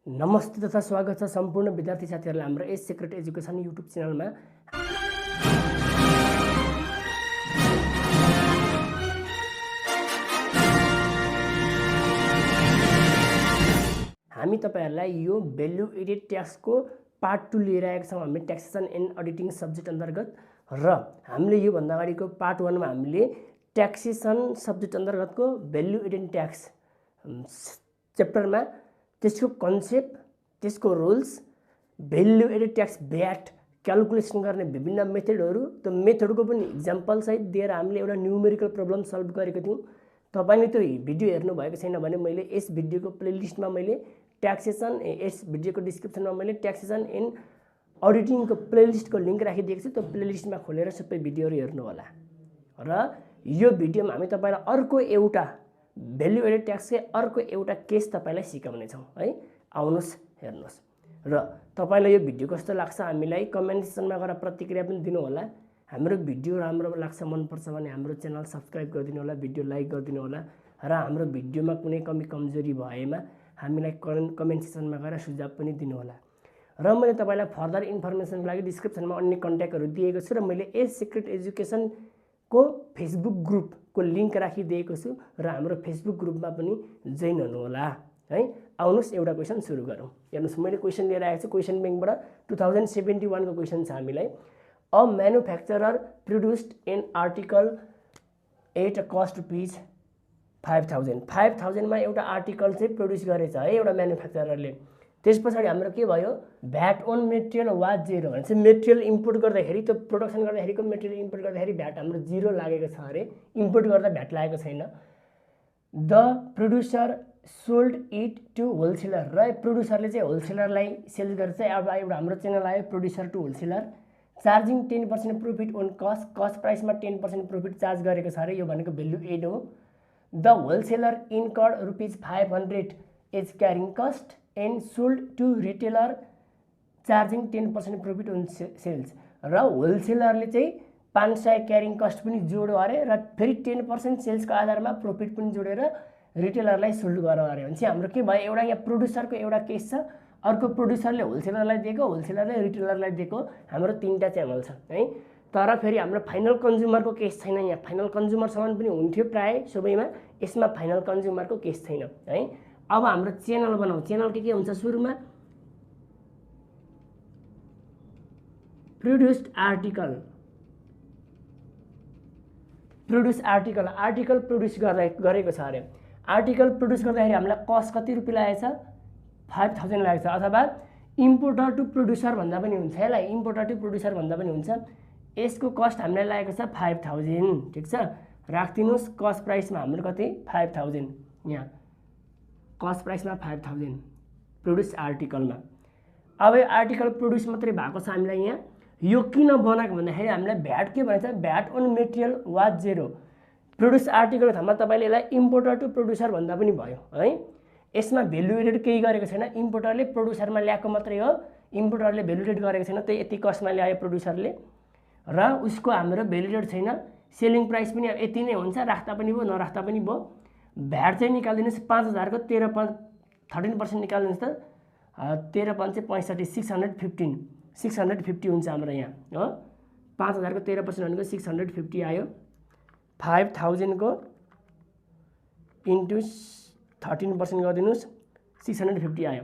नमस्ते तथा स्वागत छ सम्पूर्ण विद्यार्थी साथीहरुलाई हाम्रो एस सिक्रेट एजुकेसन युट्युब च्यानलमा। हामी तपाईहरुलाई यो भ्यालु एडेड ट्याक्सको पार्ट 2 लिएर आएका छौं। हामी ट्याक्सेसन एन्ड अडिटिङ सब्जेक्ट अन्तर्गत र हामीले यो भन्दा अगाडिको पार्ट 1 मा हामीले ट्याक्सेसन सब्जेक्ट अन्तर्गतको भ्यालु एडेड ट्याक्स च्याप्टरमा त्यसको कन्सेप्ट, त्यसको rules, value added tax VAT calculation गर्ने विभिन्न मेथडहरु, त्यो मेथडको पनि एक्जाम्पल सहित दिएर हामीले एउटा न्युमेरिकल प्रब्लम सल्भ गरेको थियौं। तपाईले त्यो भिडियो हेर्नु भएको छैन भने मैले यस भिडियोको प्लेलिस्टमा मैले ट्याक्सेसन यस भिडियोको डिस्क्रिप्सनमा मैले ट्याक्सेसन एन्ड अडिटिङको प्लेलिस्टको लिंक राखिदिएको छु। त्यो प्लेलिस्टमा खोलेर सबै भिडियोहरु हेर्नु होला। र यो भिडियोमा हामी तपाईलाई अर्को एउटा भ्यालु एडेड ट्याक्सकै अर्को एउटा केस तपाईलाई सिकाउने छौं है। आउनुस् हेर्नुस् र तपाईलाई यो भिडियो कस्तो लाग्छ हामीलाई कमेन्ट सेक्सनमा गएर प्रतिक्रिया पनि दिनु होला। हाम्रो भिडियो राम्रो लाग्छ, मन पर्छ भने हाम्रो च्यानल सब्स्क्राइब गरिदिनु होला, भिडियो लाइक गरिदिनु होला र हाम्रो भिडियोमा कुनै कमी कमजोरी भएमा हामीलाई कमेन्ट सेक्सनमा गएर सुझाव पनि दिनु होला। र मैले तपाईलाई फर्दर इन्फर्मेसनको लागि डिस्क्रिप्सनमा अन्य कन्ट्याक्टहरु दिएको छु र मैले एस सिक्रेट एजुकेसन को फेसबुक ग्रुप को लिंक राखिदिएको छु र हाम्रो फेसबुक ग्रुपमा पनि जोइन हुनु होला है। आउनुस् एउटा क्वेशन सुरु गरौँ। हेर्नुस् मैले क्वेशन लिएर आएको छु। क्वेशन बैंकबाट 2071 को क्वेशन छ हामीलाई। A manufacturer produced an article at a cost rupees 5000 मा एउटा आर्टिकल चाहिँ प्रोड्युस गरेछ है एउटा म्यानुफ्याक्चररले। त्यसपछि हाम्रो के भयो, भ्याट अन मेटेरियल वाज 0 भन्छ। मेटेरियल इम्पोर्ट गर्दाखेरि त्यो प्रोडक्सन गर्दाखेरिको मेटेरियल इम्पोर्ट गर्दाखेरि भ्याट हाम्रो 0 लागेको छ अरे, इम्पोर्ट गर्दा भ्याट लागेको छैन। The producer sold it to wholesaler र प्रोड्युसरले चाहिँ होलसेलरलाई सेल गर्छ। अब एउटा हाम्रो च्यानल आयो producer to wholesaler charging 10% profit on cost प्राइसमा 10% प्रॉफिट चार्ज गरेको छ अरे। यो भनेको भ्यालु एड हो। The wholesaler incurred ₹500 as carrying cost and sold to retailer charging 10% profit on sales. र होलसेलरले चाहिँ 500 क्यारिङ कस्ट पनि जोड्यो अरे र फेरि 10% सेल्सको आधारमा प्रॉफिट पनि जोडेर रिटेलरलाई सोल्ड गर्यो अरे। भने हाम्रो के भयो, एउटा यहाँ प्रोड्युसरको एउटा केस छ, अर्को प्रोड्युसरले होलसेलरलाई दिएको, होलसेलरले रिटेलरलाई दिएको। हाम्रो तीनटा च्यानल छ है। तर फेरि हाम्रो फाइनल कन्ज्युमरको केस छैन। यहाँ फाइनल कन्ज्युमरसम्म पनि हुन्थ्यो प्राय सबैमा, यसमा फाइनल कन्ज्युमरको केस छैन है। अब हाम्रो च्यानल बनाऊ। च्यानल के हुन्छ सुरुमा प्रोड्युस्ड आर्टिकल प्रोड्युस गरेको छ अरे। आर्टिकल प्रोड्युस गर्दाखेरि हामीलाई कस्ट कति रुपैयाँ लागेछ, 5000 लागेछ। अथवा इम्पोर्टर टु प्रोड्युसर भन्दा पनि हुन्छ। यसलाई इम्पोर्टर टु प्रोड्युसर भन्दा पनि हुन्छ। यसको कस्ट हामीलाई लागेको छ 5000, ठीक छ। राख्दिनुस् कस्ट प्राइसमा हाम्रो कति 5000, यहाँ कस्ट प्राइसमा 5000 प्रोड्युस आर्टिकलमा। अब यो आर्टिकल प्रोड्युस मात्रै भएको छ हामीलाई यहाँ। यो किन बनाएको भन्दाखेरि हामीलाई भ्याट के भनेछ, VAT on material was 0। Produce article ठाउँमा तपाईले यसलाई इम्पोर्टर टु प्रोड्युसर भन्दा पनि भयो है। यसमा भ्यालु एडेड केही गरेको छैन। इम्पोर्टरले प्रोड्युसरमा ल्याएको मात्रै हो। इम्पोर्टरले भ्यालु एडेड गरेको छैन, त्यही यति कस्टमा ल्यायो प्रोड्युसरले र उसको हाम्रो भ्यालु एडेड छैन। सेलिङ प्राइस पनि अब यति नै हुन्छ, राख्दा पनि भयो नराख्दा पनि भयो। भ्याट चाहिँ निकाल्दिनुस् 5000 को 13% निकाल्दिनुस् त 13 5 65 650 हुन्छ हाम्रो यहाँ हो। 5000 को 13% भनेको 650 आयो। 5000 को इन्टु 13% गरिदिनुस् 650 आयो।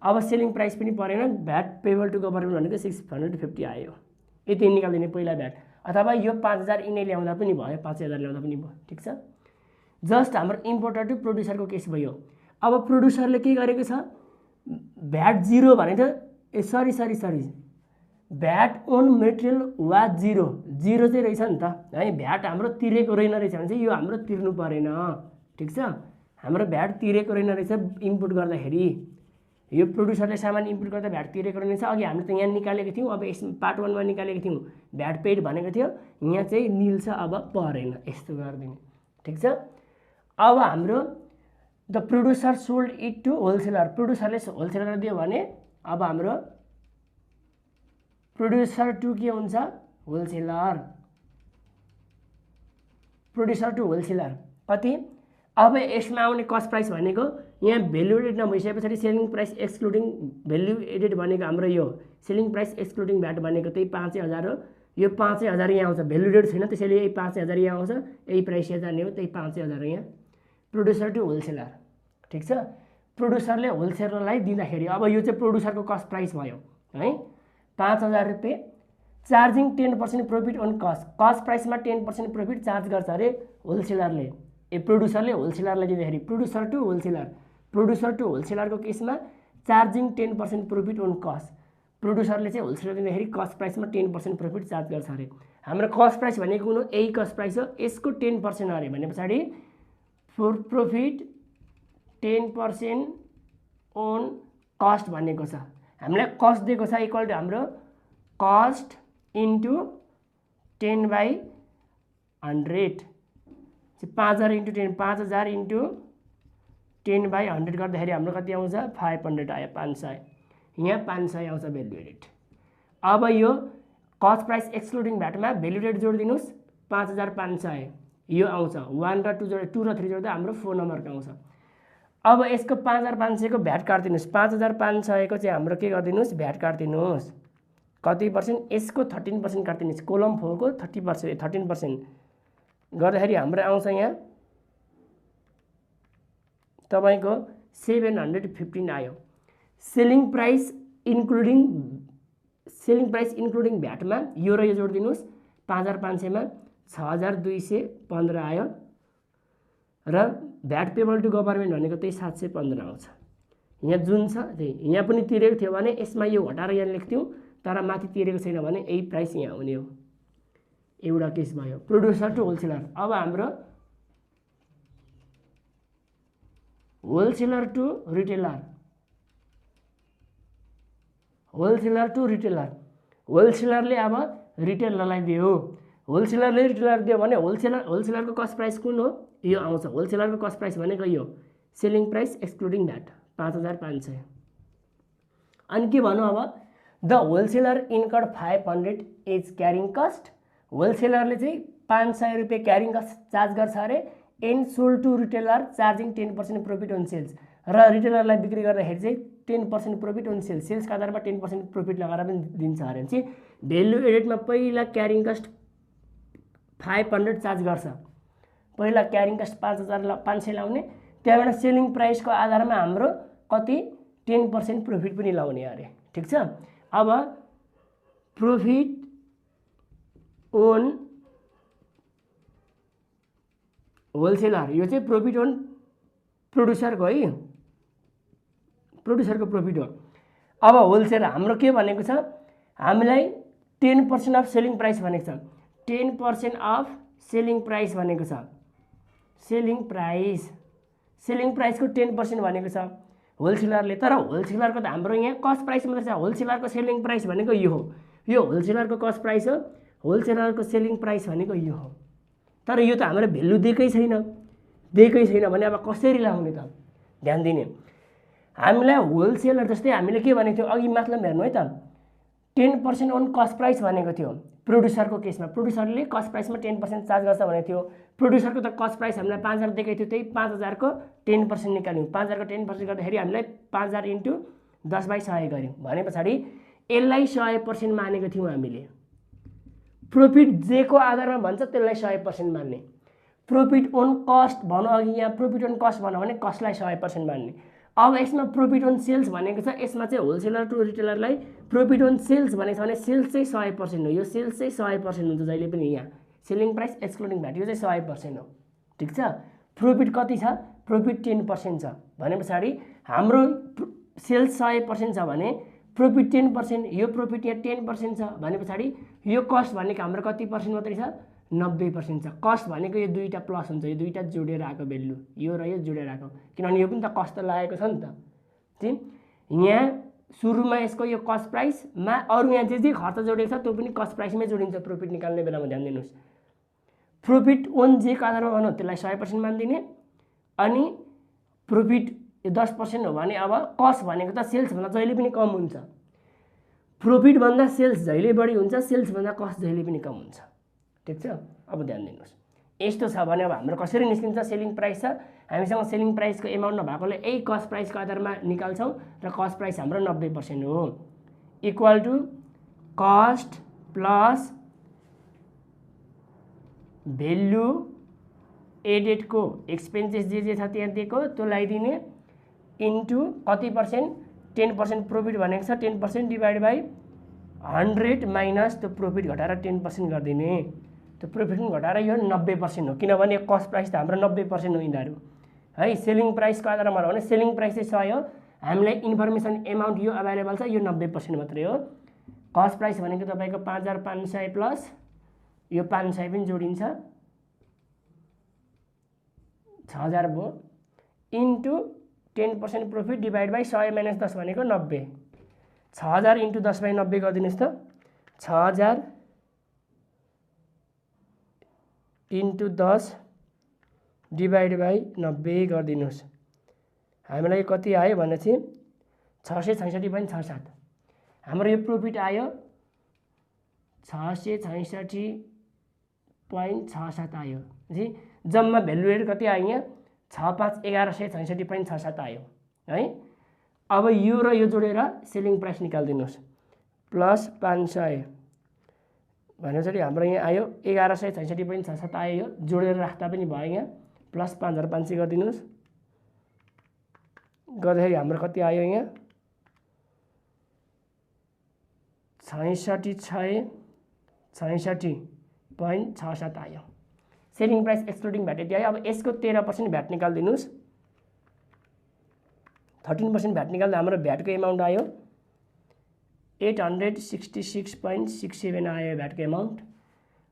अब सेलिङ प्राइस पनि परेन, भ्याट पेबल टु गभर्नमेन्ट भनेको 650 आयो। यति निकाल्दिने पहिला भ्याट। अथवा यो 5000 यिनै ल्याउँदा पनि भयो, 5000 ल्याउँदा पनि भयो, ठीक छ। जस्ट हाम्रो इम्पोर्टर टु प्रोड्युसरको केस भयो। अब प्रोड्युसरले के गरेको छ, भ्याट 0 भने त sorry VAT on material was 0 चाहिँ रहेछ नि त है। भ्याट हाम्रो तिरेको रहेन रहेछ भने चाहिँ यो हाम्रो तिर्नु परेन, ठीक छ। हाम्रो भ्याट तिरेको रहेन रहेछ इम्पोर्ट गर्दाखेरि। यो प्रोड्युसरले सामान इम्पोर्ट गर्दा भ्याट तिरेको रहेछ। अघि हामीले त यहाँ निकालेको थियौँ, अब यस पार्ट 1 मा निकालेको थियौँ भ्याट पेड भनेको थियो। यहाँ चाहिँ निल छ, अब परेन, यस्तो गरिदिने, ठीक छ। अब हाम्रो the producer sold it to wholesaler, प्रोड्युसरले होलसेलरलाई दियो भने अब हाम्रो प्रोड्युसर टु के हुन्छ, होलसेलर। प्रोड्युसर टु होलसेलर कति, अब यसमा आउने कस्ट प्राइस भनेको यहाँ भ्यालु एडेड नभइसकेपछि selling price excluding value added भनेको हाम्रो यो सेलिङ प्राइस एक्सक्लुडिङ भ्याट भनेको त्यही 5,000 हो। यो 5,000 यहाँ आउँछ, भ्यालु एडेड छैन त्यसैले यही 5,000 यहाँ आउँछ, यही प्राइस यहाँ जाने हो, त्यही 5,000 यहाँ प्रोड्युसर टु होलसेलर। ठिक छ, प्रोड्युसरले होलसेलरलाई दिँदाखेरि अब यो चाहिँ प्रोड्युसरको कस्ट प्राइस भयो है 5,000 रुपियाँ। चार्जिङ 10% प्रॉफिट अन कस्ट प्राइसमा 10% प्रॉफिट चार्ज गर्छ अरे होलसेलरले। प्रोड्युसरले होलसेलरलाई दिँदाखेरि प्रोड्युसर टु होलसेलरको केसमा चार्जिङ 10% प्रॉफिट अन कस्ट, प्रोड्युसरले चाहिँ होलसेलर दिँदाखेरि कस्ट प्राइसमा 10% प्रॉफिट चार्ज गर्छ अरे। हाम्रो कस्ट प्राइस भनेको कुन हो, यही कस्ट प्राइस हो, यसको 10% अरे भने पछाडि प्रॉफिट 10% अन कस्ट भनेको छ। हामीलाई कस्ट दिएको छ इक्वल टु हाम्रो कस्ट इन्टु 10/100 5,000 इन्टु 10 5,000 इन्टु 10/100 गर्दाखेरि हाम्रो कति आउँछ 500 आयो 500, यहाँ 500 आउँछ भ्यालु एडेड। अब यो कस्ट प्राइस एक्सक्लुडिङ भ्याटमा भ्यालु एडेड जोडिदिनुहोस् 5,500 यो आउँछ, 1 र 2 र 3 जोड्दा हाम्रो 4 नम्बरको आउँछ। अब यसको 5,500 को भ्याट काट्दिनुहोस्, 5,500 को चाहिँ हाम्रो के गरिदिनुहोस् भ्याट काट्दिनुहोस्, कति पर्सेन्ट, यसको 13% काट्दिनुहोस्, कोलम 4 को 13% गर्दाखेरि हाम्रो आउँछ यहाँ तपाईको 715 आयो। सेलिङ प्राइस इन्क्लुडिङ भ्याटमा यो र यो जोडिदिनुहोस् 5,500 मा 6,215 आयो र भ्याट पेबल टु गभर्नमेन्ट भनेको त्यही 715 आउँछ। यहाँ जुन छ त्यही, यहाँ पनि तिरेको थियो भने यसमा यो हटाएर यहाँ लेख्थ्यौँ, तर माथि तिरेको छैन भने यही प्राइस यहाँ हुने हो। एउटा केस भयो प्रोड्युसर टु होलसेलर। अब हाम्रो होलसेलर टु रिटेलर, होलसेलरले अब रिटेलरलाई दियो, होलसेलरले रिटेलर दियो भने होलसेलरको कस्ट प्राइस कुन हो, यो आउँछ। होलसेलरको कस्ट प्राइस भनेको यो सेलिङ प्राइस एक्सक्लुडिङ भ्याट 5,500। अनि के भनौँ अब, the wholesaler incurred 500 as carrying cost, होलसेलरले चाहिँ 500 रुपियाँ क्यारिङ कस्ट चार्ज गर्छ अरे, and sold to retailer charging 10% profit on sales, र रिटेलरलाई बिक्री गर्दाखेरि चाहिँ 10% प्रॉफिट अन सेल्स, सेल्सको आधारमा 10% प्रॉफिट लगाएर पनि दिन्छ अरे। चाहिँ भ्यालु एडेडमा पहिला क्यारिङ कस्ट 500 चार्ज गर्छ, पहिला क्यारिङ कस्ट 5,500 लाउने, त्यहाँबाट सेलिङ प्राइसको आधारमा हाम्रो कति 10% प्रॉफिट पनि लाउने अरे। ठिक छ, अब प्रॉफिट ओन होलसेलर, यो चाहिँ प्रॉफिट ओन प्रोड्युसरको है, प्रोड्युसरको प्रॉफिट हो। अब होलसेलर हाम्रो के भनेको छ, हामीलाई 10% अफ सेलिङ प्राइस भनेको छ, 10% अफ सेलिङ प्राइस भनेको छ, सेलिङ प्राइसको 10% भनेको छ होलसेलरले। तर होलसेलरको त हाम्रो यहाँ कस्ट प्राइस मात्रै छ, होलसेलरको सेलिङ प्राइस भनेको यो हो, यो होलसेलरको कस्ट प्राइस हो, होलसेलरको सेलिङ प्राइस भनेको यो हो। तर यो त हाम्रो भ्यालु दिएकै छैन भने अब कसरी लाउने त, ध्यान दिने। हामीलाई होलसेलर जस्तै हामीले के भनेको थियो अघि मतलब हेर्नु है त, 10% अन कस्ट प्राइस भनेको थियो प्रोड्युसरको केसमा, प्रोड्युसरले कस्ट प्राइसमा 10% चार्ज गर्छ भनेको थियो। प्रोड्युसरको त कस्ट प्राइस हामीलाई 5,000 दिएकै थियो, त्यही 5,000 को 10% निकाल्यौँ, 5,000 को 10% गर्दाखेरि हामीलाई 5,000 इन्टु 10/100 गऱ्यौँ भने पछाडि यसलाई 100% मानेको थियौँ हामीले। प्रॉफिट जे को आधारमा भन्छ त्यसलाई 100% मान्ने, प्रॉफिट अन कस्ट भनौँ, अघि यहाँ प्रॉफिट अन कस्ट भनौँ भने कस्टलाई 100% मान्ने। अब यसमा प्रॉफिट अन सेल्स भनेको छ, यसमा चाहिँ होलसेलर टु रिटेलरलाई प्रॉफिट अन सेल्स भनेको छ भने सेल्स चाहिँ 100% हो, यो सेल्स चाहिँ 100% हुन्छ जहिले पनि, यहाँ सेलिङ प्राइस एक्सक्लुडिङ भ्याट यो चाहिँ 100% हो। ठिक छ, प्रॉफिट कति छ, प्रॉफिट 10% छ भने पछाडि हाम्रो सेल्स 100% छ भने प्रॉफिट 10%, यो प्रॉफिट यहाँ 10% छ भने पछाडि यो कस्ट भनेको हाम्रो कति पर्सेन्ट मात्रै छ 90% छ। कस्ट भनेको यो दुईटा प्लस हुन्छ, यो दुईटा जोडेर आएको भ्यालु, यो र यो जोडेर आएको, किनभने यो पनि त कस्ट त लागेको छ नि त। ठीक, यहाँ सुरुमा यसको यो कस्ट प्राइसमा अरू यहाँ जे खर्च जोडेको छ त्यो पनि कस्ट प्राइसमै जोडिन्छ प्रॉफिट निकाल्ने बेलामा, ध्यान दिनुहोस्। प्रॉफिट ओन जे को आधारमा भनौँ त्यसलाई 100% मानिदिने, अनि प्रॉफिट 10% हो भने अब कस्ट भनेको त सेल्सभन्दा जहिले पनि कम हुन्छ, प्रॉफिटभन्दा सेल्स जहिले बढी हुन्छ, सेल्सभन्दा कस्ट जहिले पनि कम हुन्छ। ठिक छ, अब ध्यान दिनुहोस्, यस्तो छ भने अब हाम्रो कसरी निस्किन्छ सेलिङ प्राइस छ हामीसँग सेलिङ प्राइसको एमाउन्ट नभएकोले यही कस्ट प्राइसको आधारमा निकाल्छौँ र कस्ट प्राइस हाम्रो 90% हो equal to cost plus value एडेडको एक्सपेन्सेस जे छ त्यहाँ दिएको त्यो लगाइदिने इन्टु कति पर्सेन्ट 10% प्रॉफिट भनेको छ 10% डिवाइड बाई 100 माइनस त्यो प्रॉफिट घटाएर 10% गरिदिने त्यो प्रॉफिट पनि घटाएर यो 90% हो किनभने कस्ट प्राइस त हाम्रो 90% हो यिनीहरू है सेलिङ प्राइसको आधारमा भने सेलिङ प्राइस चाहिँ 100 हो हामीलाई इन्फर्मेसन एमाउन्ट यो अभाइलेबल छ यो 90% मात्रै हो कस्ट प्राइस भनेको तपाईको 5500 प्लस यो 500 पनि जोडिन्छ 6000 भयो into 10% profit divide by 100 minus 10 भनेको 90 6000 इन्टु 10 बाई 90 गरिदिनुहोस् त 6000 इन्टु 10 डिवाइड बाई 90 गरिदिनुहोस् हामीलाई कति आयो भनेपछि 666.67 हाम्रो यो प्रॉफिट आयो 666.67 आयो जी जम्मा भ्यालु एड कति आयो यहाँ 651166.67 आयो है अब यो र यो जोडेर सेलिङ प्राइस निकाल्दिनुहोस् प्लस 500 भनेपछि हाम्रो यहाँ आयो 1166.67 आयो यो जोडेर राख्दा पनि भयो यहाँ प्लस 5500 गरिदिनुहोस् गर्दाखेरि हाम्रो कति आयो यहाँ 66.67 आयो सेलिङ प्राइस एक्सक्लुडिङ भ्याट यति आयो अब यसको 13% भ्याट निकाल्दिनुहोस् 13% भ्याट निकाल्दा हाम्रो भ्याटको एमाउन्ट आयो 866.67 आयो भ्याटको एमाउन्ट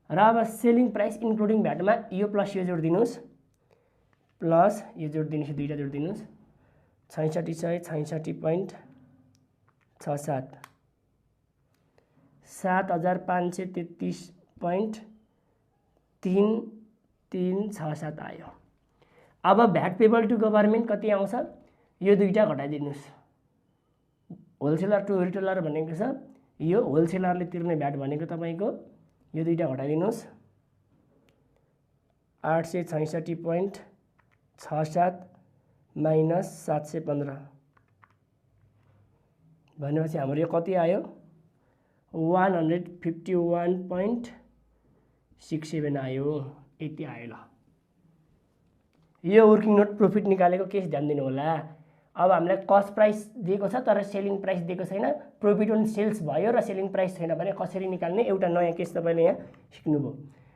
र अब सेलिङ प्राइस इन्क्लुडिङ भ्याटमा यो प्लस यो जोडिदिनुहोस् प्लस यो जोडिदिनुहोस् दुईटा जोडिदिनुहोस् 66.67 7533.3367 आयो अब भ्याट पेबल टु गभर्नमेन्ट कति आउँछ यो दुईटा घटाइदिनुहोस् होलसेलर टु रिटेलर भनेको छ यो होलसेलरले तिर्ने भ्याट भनेको तपाईको यो दुईटा घटाइदिनुहोस् 866.67 माइनस 715 भनेपछि हाम्रो यो कति आयो 151.67 आयो यति आयो ल यो वर्किङ नोट प्रॉफिट निकालेको केस ध्यान दिनु होला अब हामीलाई कस्ट प्राइस दिएको छ तर सेलिङ प्राइस दिएको छैन प्रॉफिट अन सेल्स भयो र सेलिङ प्राइस छैन भने कसरी निकाल्ने एउटा नयाँ केस तपाईले यहाँ सिक्नुभयो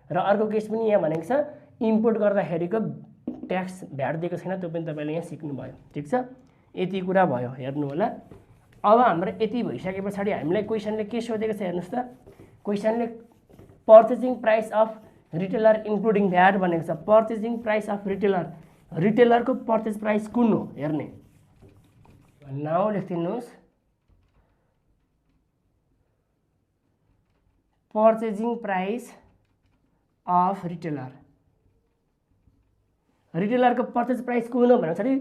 र अर्को केस पनि यहाँ भनेको छ इम्पोर्ट गर्दाखेरिको ट्याक्स भ्याट दिएको छैन त्यो पनि तपाईले यहाँ सिक्नुभयो ठीक छ यति कुरा भयो हेर्नु होला अब हाम्रो यति भइसकेपछि हामीलाई क्वेशनले के सोधेको छ हेर्नुस् त क्वेशनले purchasing price of retailer including VAT भनेको छ पर्चेजिङ प्राइस अफ रिटेलरको पर्चेज प्राइस कुन हो हेर्ने नाउ लेख्दिनुहोस् पर्चेजिङ प्राइस अफ रिटेलरको पर्चेज प्राइस कुन हो भन्दाखेरि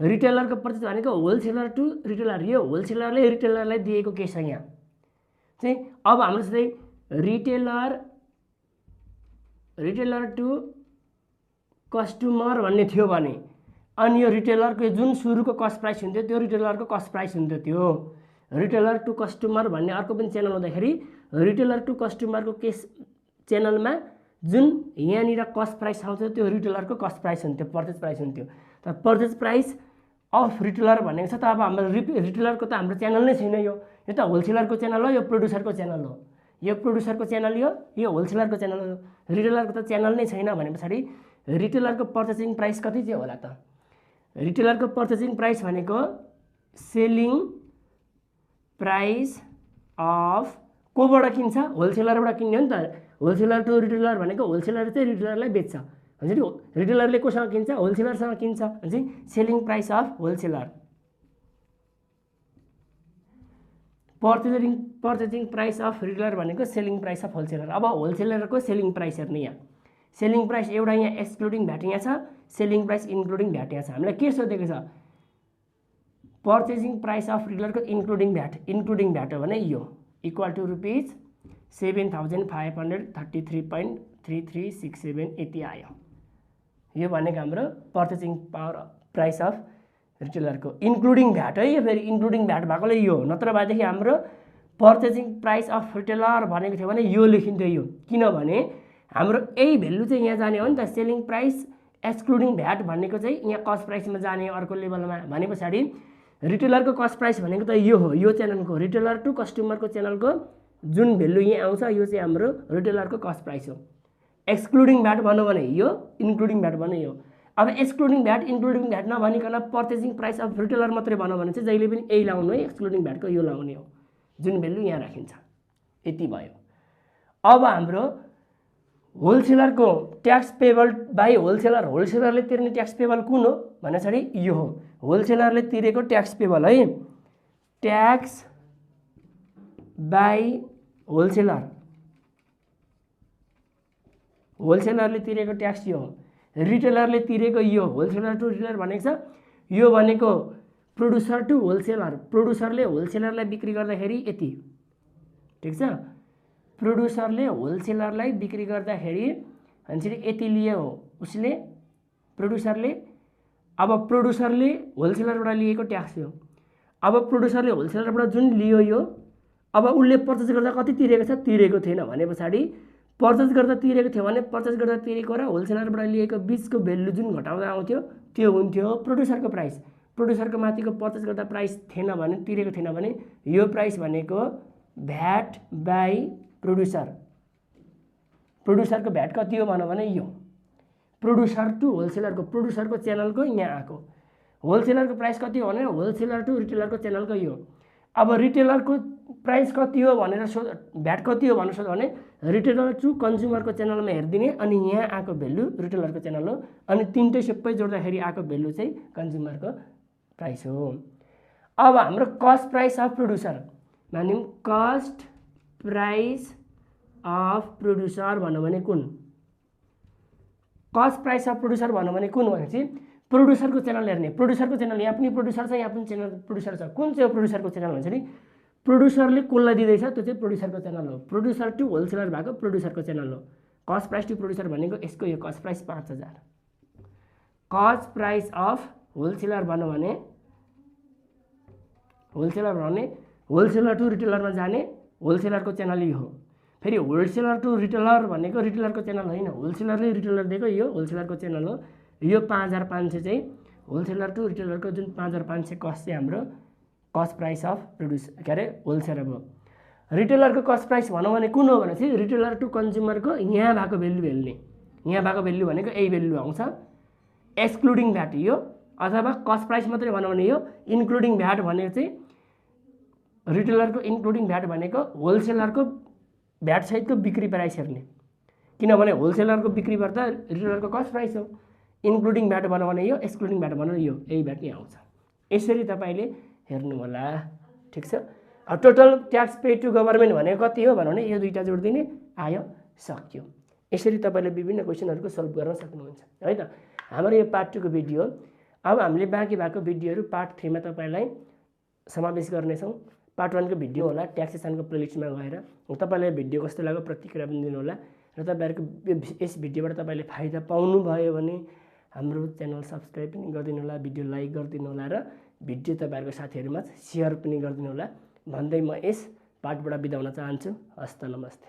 रिटेलरको पर्चेज भनेको होलसेलर टु रिटेलर यो होलसेलरले रिटेलरलाई दिएको केस छ यहाँ चाहिँ अब हाम्रो चाहिँ रिटेलर टु कस्टमर भन्ने थियो भने अनि यो रिटेलरको जुन सुरुको कस्ट प्राइस हुन्थ्यो त्यो रिटेलरको कस्ट प्राइस हुन्थ्यो त्यो रिटेलर टु कस्टमर भन्ने अर्को पनि च्यानल हुँदाखेरि रिटेलर टु कस्टमरको केस च्यानलमा जुन यहाँनिर कस्ट प्राइस आउँथ्यो त्यो रिटेलरको कस्ट प्राइस हुन्थ्यो पर्चेज प्राइस हुन्थ्यो तर पर्चेज प्राइस अफ रिटेलर भनेको छ त अब हाम्रो रिटेलरको त हाम्रो च्यानल नै छैन यो त होलसेलरको च्यानल हो यो प्रोड्युसरको च्यानल हो यो प्रोड्युसरको च्यानल यो होलसेलरको च्यानल हो रिटेलरको त च्यानल नै छैन भने पछाडि रिटेलरको पर्चेजिङ प्राइस कति चाहिँ होला त रिटेलरको पर्चेजिङ प्राइस भनेको सेलिङ प्राइस अफ कोबाट किन्छ होलसेलरबाट किन्ने हो नि त होलसेलर टु रिटेलर भनेको होलसेलर चाहिँ रिटेलरलाई बेच्छ हुन्छ नि रिटेलरले कोसँग किन्छ होलसेलरसँग किन्छ हुन्छ selling price of wholesaler purchasing price of retailer भनेको सेलिङ प्राइस अफ होलसेलर अब होलसेलरको सेलिङ प्राइस हेर्ने यहाँ सेलिङ प्राइस एउटा यहाँ एक्सक्लुडिङ भ्याट यहाँ छ सेलिङ प्राइस इन्क्लुडिङ भ्याट यहाँ छ हामीलाई के सोधेको छ पर्चेजिङ प्राइस अफ रिटेलरको इन्क्लुडिङ भ्याट हो भने यो इक्वल टु रुपिज 7533.3367 यति आयो यो भनेको हाम्रो पर्चेसिङ पावर प्राइस अफ रिटेलरको इन्क्लुडिङ भ्याट है। यो फेरि इन्क्लुडिङ भ्याट भएकोले यो, नत्र भएदेखि हाम्रो पर्चेसिङ प्राइस अफ रिटेलर भनेको थियो भने यो लेखिन्थ्यो यो, किनभने हाम्रो यही भेल्यु चाहिँ यहाँ जाने हो नि त। सेलिङ प्राइस एक्सक्लुडिङ भ्याट भनेको चाहिँ यहाँ कस्ट प्राइसमा जाने अर्को लेभलमा। भने पछाडि रिटेलरको कस्ट प्राइस भनेको त यो हो, यो च्यानलको रिटेलर टु कस्टमरको च्यानलको जुन भेल्यु यहाँ आउँछ यो चाहिँ हाम्रो रिटेलरको कस्ट प्राइस हो। एक्सक्लुडिङ भ्याट भन्यो भने यो, इन्क्लुडिङ भ्याट भन्यो यो। अब एक्सक्लुडिङ भ्याट इन्क्लुडिङ भ्याट नभनिकन पर्चेसिङ प्राइस अफ रिटेलर मात्रै भन्यो भने चाहिँ जहिले पनि यही लाउनु है, एक्सक्लुडिङ भ्याटको यो लाउने हो जुन भेल्यु यहाँ राखिन्छ। यति भयो। अब हाम्रो होलसेलरको ट्याक्स पेबल बाई होलसेलर, होलसेलरले तिर्ने ट्याक्स पेबल कुन हो भने चाहिँ यो हो, होलसेलरले तिरेको ट्याक्स पेबल है, ट्याक्स बाई होलसेलर, होलसेलरले तिरेको ट्याक्स यो हो। रिटेलरले तिरेको यो, होलसेलर टु रिटेलर भनेको छ, यो भनेको प्रोड्युसर टु होलसेलर, प्रोड्युसरले होलसेलरलाई बिक्री गर्दाखेरि यति, ठिक छ। प्रोड्युसरले होलसेलरलाई बिक्री गर्दाखेरि भनेपछि यति लियो उसले प्रोड्युसरले। अब प्रोड्युसरले होलसेलरबाट लिएको ट्याक्स हो। अब प्रोड्युसरले होलसेलरबाट जुन लियो यो, अब उसले पर्चेस गर्दा कति तिरेको छ, तिरेको थिएन भने पछाडि पर्चेस गर्दा तिरेको थियो भने पर्चेस गर्दा तिरेको र होलसेलरबाट लिएको बिचको भेल्यु जुन घटाउँदा आउँथ्यो त्यो हुन्थ्यो प्रोड्युसरको प्राइस। प्रोड्युसरको माथिको पर्चेस गर्दा प्राइस थिएन भने, तिरेको थिएन भने यो प्राइस भनेको भ्याट बाई प्रोड्युसर। प्रोड्युसरको भ्याट कति हो भन्यो भने यो, प्रोड्युसर टु होलसेलरको, प्रोड्युसरको च्यानलको यहाँ आएको। होलसेलरको प्राइस कति हो भने होलसेलर टु रिटेलरको च्यानलको यो। अब रिटेलरको प्राइस कति हो भनेर भ्याट कति हो भनेर सोध्यो भने रिटेलर टु कन्ज्युमरको च्यानलमा हेरिदिने, अनि यहाँ आएको भेल्यु रिटेलरको च्यानल हो, अनि तिनटै सबै जोड्दाखेरि आएको भेल्यु चाहिँ कन्ज्युमरको प्राइस हो। अब हाम्रो कस्ट प्राइस अफ प्रोड्युसर मान्यौँ, कस्ट प्राइस अफ प्रोड्युसर भन्यो भने कुन, कस्ट प्राइस अफ प्रोड्युसर भन्यो भने कुन भनेपछि प्रोड्युसरको च्यानल हेर्ने। प्रोड्युसरको च्यानल यहाँ पनि प्रोड्युसर छ, यहाँ पनि च्यानल प्रोड्युसर छ। कुन चाहिँ हो प्रोड्युसरको च्यानल भन्छ नि, प्रोड्युसरले कसलाई दिँदैछ त्यो चाहिँ प्रोड्युसरको च्यानल हो। प्रोड्युसर टु होलसेलर भएको प्रोड्युसरको च्यानल हो। कस्ट प्राइस टु प्रोड्युसर भनेको यसको यो cost price 5000। Cost price of wholesaler भन्यो भने होलसेलर टु रिटेलरमा जाने होलसेलरको च्यानल यो हो। फेरि होलसेलर टु रिटेलर भनेको रिटेलरको च्यानल होइन, होलसेलरले रिटेलर दिएको यो होलसेलरको च्यानल हो। यो 5500 चाहिँ होलसेलर टु रिटेलरको जुन 5500 कस्ट चाहिँ हाम्रो कस्ट प्राइस अफ प्रोड्युसर के अरे होलसेलर हो। रिटेलरको कस्ट प्राइस भनौँ भने कुन हो भनेपछि रिटेलर टु कन्ज्युमरको यहाँ भएको भेल्यु हेर्ने। यहाँ भएको भेल्यु भनेको यही भेल्यु आउँछ, एक्सक्लुडिङ भ्याट यो, अथवा कस्ट प्राइस मात्रै भनौँ भने यो, इन्क्लुडिङ भ्याट भनेको चाहिँ रिटेलरको इन्क्लुडिङ भ्याट भनेको होलसेलरको भ्याट सहितको बिक्री प्राइस हेर्ने, किनभने होलसेलरको बिक्री गर्दा रिटेलरको कस्ट प्राइस हो। इन्क्लुडिङ भ्याट भन्यो भने यो, एक्सक्लुडिङ भ्याट भन्यो यो, यही भ्याट यहाँ आउँछ। यसरी तपाईँले हेर्नु होला, ठिक छ। अब total tax pay to government भनेको कति हो भन्यो भने यो दुईवटा जोडिदिने, आयो, सक्यो। यसरी तपाईँले विभिन्न क्वेसनहरूको सल्भ गर्न सक्नुहुन्छ है त। हाम्रो यो पार्ट 2 को भिडियो। अब हामीले बाँकी भएको भिडियोहरू पार्ट 3 मा तपाईँलाई समावेश गर्नेछौँ। पार्ट 1 को भिडियो होला, ट्याक्सेसनको प्लेलिस्टमा गएर तपाईँलाई भिडियो कस्तो लाग्यो प्रतिक्रिया पनि दिनु होला, र तपाईँहरूको यस भिडियोबाट तपाईँले फाइदा पाउनुभयो भने हाम्रो च्यानल सब्सक्राइब पनि गरिदिनु होला, भिडियो लाइक गरिदिनु होला, र भिडियो तपाईँहरूको साथीहरूमा सेयर पनि गरिदिनु होला भन्दै म यस पार्टबाट बिदा हुन चाहन्छु। हस्त नमस्ते।